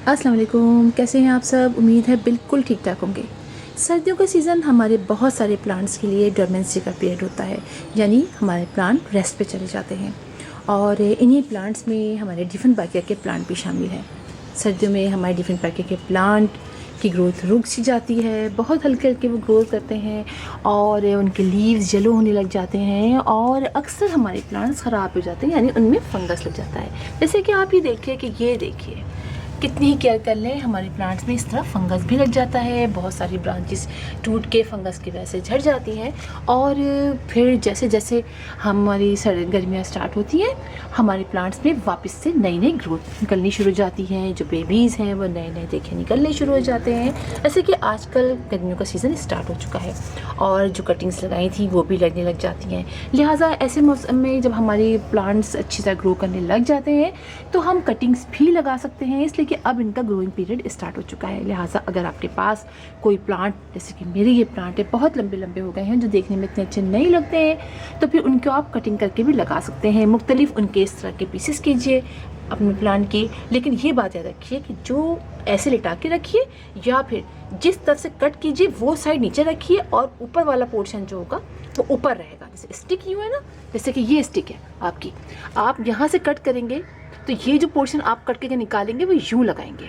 अस्सलाम वालेकुम, कैसे हैं आप सब। उम्मीद है बिल्कुल ठीक ठाक होंगे। सर्दियों का सीज़न हमारे बहुत सारे प्लांट्स के लिए डोरमेंसी का पीरियड होता है, यानी हमारे प्लांट रेस्ट पे चले जाते हैं। और इन्हीं प्लांट्स में हमारे डिफरेंट प्रकार के प्लांट भी शामिल हैं। सर्दियों में हमारे डिफरेंट प्रकार के प्लांट की ग्रोथ रुक सी जाती है, बहुत हल्के हल्के वो ग्रोथ करते हैं और उनके लीव्स येलो होने लग जाते हैं और अक्सर हमारे प्लांट्स ख़राब हो जाते हैं, यानी उनमें फंगस लग जाता है। जैसे कि आप ये देखिए कि ये देखिए कितनी ही केयर कर लें, हमारे प्लांट्स में इस तरह फंगस भी लग जाता है। बहुत सारी ब्रांचेस टूट के फंगस की वजह से झड़ जाती हैं और फिर जैसे जैसे हमारी गर्मियाँ स्टार्ट होती हैं, हमारे प्लांट्स में वापस से नई नई ग्रोथ निकलनी शुरू हो जाती हैं। जो बेबीज़ हैं वो नए नए देखे निकलने शुरू हो जाते हैं। जैसे कि आजकल गर्मियों का सीज़न स्टार्ट हो चुका है और जो कटिंग्स लगाई थी वो भी लगने लग जाती हैं। लिहाजा ऐसे मौसम में जब हमारी प्लांट्स अच्छी तरह ग्रो करने लग जाते हैं तो हम कटिंग्स भी लगा सकते हैं, इसलिए कि अब इनका ग्रोइंग पीरियड स्टार्ट हो चुका है। लिहाजा अगर आपके पास कोई प्लांट, जैसे कि मेरे ये प्लांट है, बहुत लंबे लंबे हो गए हैं, जो देखने में इतने अच्छे नहीं लगते हैं, तो फिर उनको आप कटिंग करके भी लगा सकते हैं। मुख्तलिफ उनके इस तरह के पीसेस कीजिए अपने प्लांट की, लेकिन ये बात याद रखिए कि जो ऐसे लिटा के रखिए या फिर जिस तरफ से कट कीजिए वो साइड नीचे रखिए और ऊपर वाला पोर्शन जो होगा वो ऊपर रहेगा। जैसे स्टिक यूँ है ना, जैसे कि ये स्टिक है आपकी, आप यहाँ से कट करेंगे तो ये जो पोर्शन आप कट के निकालेंगे वो यूँ लगाएंगे,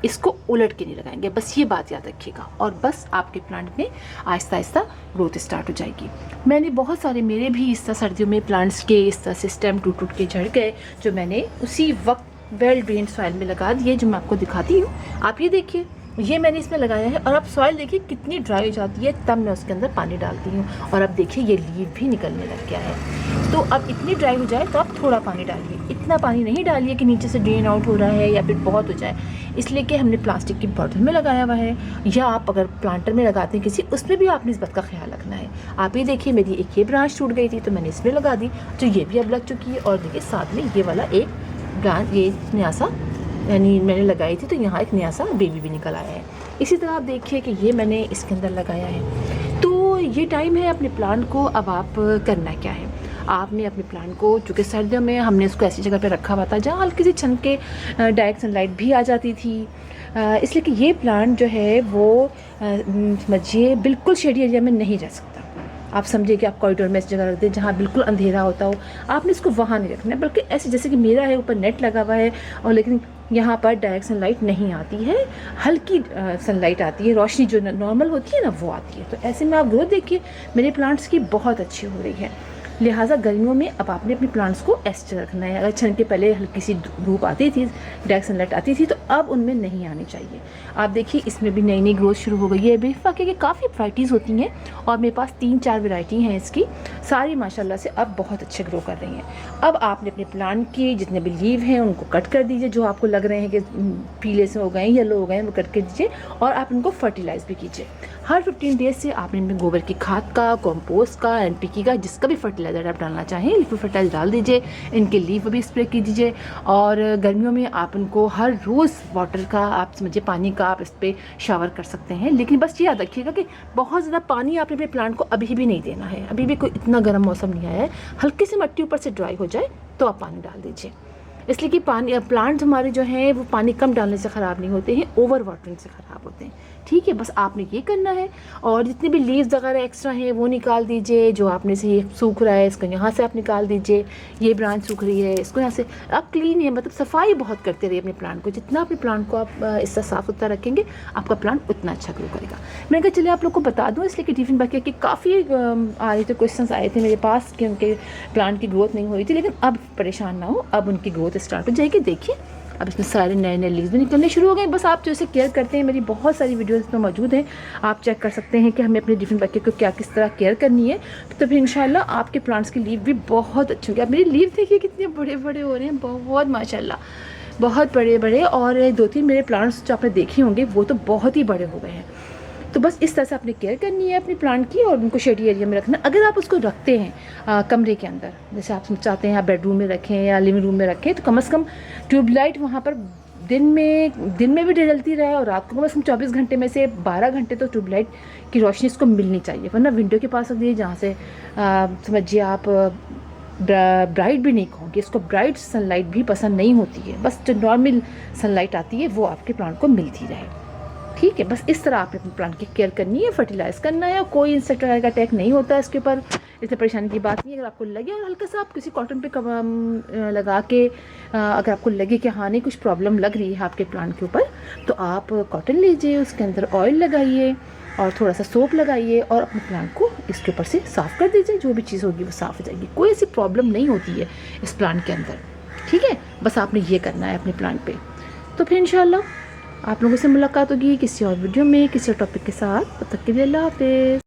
इसको उलट के नहीं लगाएंगे। बस ये बात याद रखिएगा और बस आपके प्लांट में आहिस्ता आहिस्ता ग्रोथ स्टार्ट हो जाएगी। मैंने बहुत सारे, मेरे भी इस तरह सर्दियों में प्लांट्स के इस तरह से स्टेम टूट टूट के झड़ गए, जो मैंने उसी वक्त वेल ड्रेन्ड सॉइल में लगा दिए, जो मैं आपको दिखाती हूँ। आप ये देखिए, ये मैंने इसमें लगाया है और अब सॉइल देखिए कितनी ड्राई हो जाती है, तब मैं उसके अंदर पानी डालती हूँ और अब देखिए ये लीव भी निकलने लग गया है। तो अब इतनी ड्राई हो जाए तो आप थोड़ा पानी डालिए, इतना पानी नहीं डालिए कि नीचे से ड्रेन आउट हो रहा है या फिर बहुत हो जाए, इसलिए कि हमने प्लास्टिक की बॉटल में लगाया हुआ है, या आप अगर प्लांटर में लगाते हैं किसी, उसमें भी आपने इस बात का ख्याल रखना है। आप ये देखिए, मेरी एक ये ब्रांच टूट गई थी तो मैंने इसमें लगा दी, तो ये भी अब लग चुकी है। और देखिए साथ में ये वाला एक ब्रांच, ये नया सा यानी मैंने लगाई थी तो यहाँ एक नया सा बेबी भी निकल आया है। इसी तरह आप देखिए कि ये मैंने इसके अंदर लगाया है। तो ये टाइम है अपने प्लांट को, अब आप करना क्या है, आपने अपने प्लांट को, चूँकि सर्दियों में हमने उसको ऐसी जगह पे रखा हुआ था जहाँ हल्की सी छन के डायरेक्ट सनलाइट भी आ जाती थी, इसलिए कि ये प्लांट जो है वो समझिए बिल्कुल शेडी एरिया में नहीं रह सकता। आप समझिए कि आप कॉरिडोर में ऐसी जगह रख दें जहाँ बिल्कुल अंधेरा होता हो, आपने इसको वहाँ नहीं रखना है, बल्कि ऐसे जैसे कि मेरा है, ऊपर नेट लगा हुआ है और लेकिन यहाँ पर डायरेक्ट सनलाइट नहीं आती है, हल्की सनलाइट आती है, रोशनी जो नॉर्मल होती है ना वो आती है। तो ऐसे में आप ग्रोथ देखिए मेरे प्लांट्स की बहुत अच्छी हो रही है। लिहाजा गर्मियों में अब आपने अपने प्लांट्स को ऐसे रखना है। अगर छन के पहले हल्की सी धूप आती थी, डायरेक्ट सनलाइट आती थी, तो अब उनमें नहीं आनी चाहिए। आप देखिए इसमें भी नई नई ग्रोथ शुरू हो गई है। बेफाके की काफ़ी वैराइटीज़ होती हैं और मेरे पास 3-4 वैरायटी हैं इसकी, सारी माशाल्लाह से अब बहुत अच्छे ग्रो कर रही हैं। अब आपने अपने प्लांट के जितने भी लीव हैं उनको कट कर दीजिए, जो आपको लग रहे हैं कि पीले से हो गए, येलो हो गए, वो कट कर दीजिए और आप इनको फर्टिलाइज़ भी कीजिए। हर 15 डेज से आपने इनमें गोबर की खाद का, कंपोस्ट का, एनपीके का, जिसका भी फर्टिलाइज़र आप डालना चाहें लिक्विड फर्टिलाइजर डाल दीजिए। इनके लीफ भी स्प्रे की दीजिए और गर्मियों में आप इनको हर रोज़ वाटर का, आप समझिए पानी का, आप इस पर शावर कर सकते हैं। लेकिन बस ये याद रखिएगा कि बहुत ज़्यादा पानी आपने अपने प्लांट को अभी भी नहीं देना है, अभी भी कोई इतना गर्म मौसम नहीं आया है। हल्की सी मिट्टी ऊपर से ड्राई हो जाए तो आप पानी डाल दीजिए, इसलिए कि पानी, प्लांट्स हमारे जो हैं वो पानी कम डालने से ख़राब नहीं होते हैं, ओवर वाटरिंग से ख़राब होते हैं। ठीक है, बस आपने ये करना है। और जितने भी लीव्स वगैरह एक्स्ट्रा हैं वो निकाल दीजिए, जो आपने से ये सूख रहा है इसको यहाँ से आप निकाल दीजिए, ये ब्रांच सूख रही है इसको यहाँ से आप क्लीन है, मतलब सफाई बहुत करते रहिए अपने प्लांट को। जितना अपने प्लांट को आप इससे साफ़ सुथरा रखेंगे आपका प्लांट उतना अच्छा ग्रो करेगा। मैंने कहा चलिए आप लोग को बता दूँ, इसलिए कि डिफरेंट बाकी के काफ़ी आ रहे थे, क्वेश्चन आए थे मेरे पास कि उनके प्लांट की ग्रोथ नहीं हो रही थी, लेकिन अब परेशान ना हो, अब उनकी ग्रोथ स्टार्ट हो जाएगी। देखिए अब इसमें सारे नए नए लीव्स भी निकलने शुरू हो गए। बस आप जो इसे केयर करते हैं, मेरी बहुत सारी वीडियोस इसमें मौजूद हैं, आप चेक कर सकते हैं कि हमें अपने डिफरेंट बच्चे को क्या किस तरह केयर करनी है, तो फिर इंशाल्लाह आपके प्लांट्स की लीव भी बहुत अच्छे होंगे। अब मेरी लीव देखिए कितने बड़े बड़े हो रहे हैं, बहुत माशाल्लाह, बहुत बड़े बड़े। और 2-3 मेरे प्लांट्स जो आपने देखे होंगे वो तो बहुत ही बड़े हो गए हैं। तो बस इस तरह से आपने केयर करनी है अपने प्लांट की और उनको शेडी एरिया में रखना। अगर आप उसको रखते हैं कमरे के अंदर, जैसे आप चाहते हैं आप बेडरूम में रखें या लिविंग रूम में रखें, तो कम से कम ट्यूबलाइट वहाँ पर दिन में भी जलती रहे और रात को कम से कम 24 घंटे में से 12 घंटे तो ट्यूबलाइट की रोशनी इसको मिलनी चाहिए। वरना विंडो के पास रख दीजिए जहाँ से समझिए आप ब्राइट भी नहीं कहूँगी, इसको ब्राइट सनलाइट भी पसंद नहीं होती है, बस जो नॉर्मल सनलाइट आती है वो आपके प्लांट को मिलती रहे। ठीक है, बस इस तरह आपने अपने प्लांट की केयर करनी है, फर्टिलाइज़ करना है, और कोई इंसेक्ट वगैरह का अटैक नहीं होता है इसके ऊपर, इससे परेशानी की बात नहीं है। अगर आपको लगे और हल्का सा आप किसी कॉटन पे लगा के अगर आपको लगे कि हाँ नहीं कुछ प्रॉब्लम लग रही है आपके प्लांट के ऊपर, तो आप कॉटन लीजिए, उसके अंदर ऑयल लगाइए और थोड़ा सा सोप लगाइए और अपने प्लांट को इसके ऊपर से साफ़ कर दीजिए, जो भी चीज़ होगी वो साफ़ हो जाएगी। कोई ऐसी प्रॉब्लम नहीं होती है इस प्लांट के अंदर। ठीक है, बस आपने ये करना है अपने प्लांट पे। तो फिर इंशाल्लाह आप लोगों से मुलाकात होगी किसी और वीडियो में किसी और टॉपिक के साथ। तब तक के लिए अल्लाह हाफ़िज़।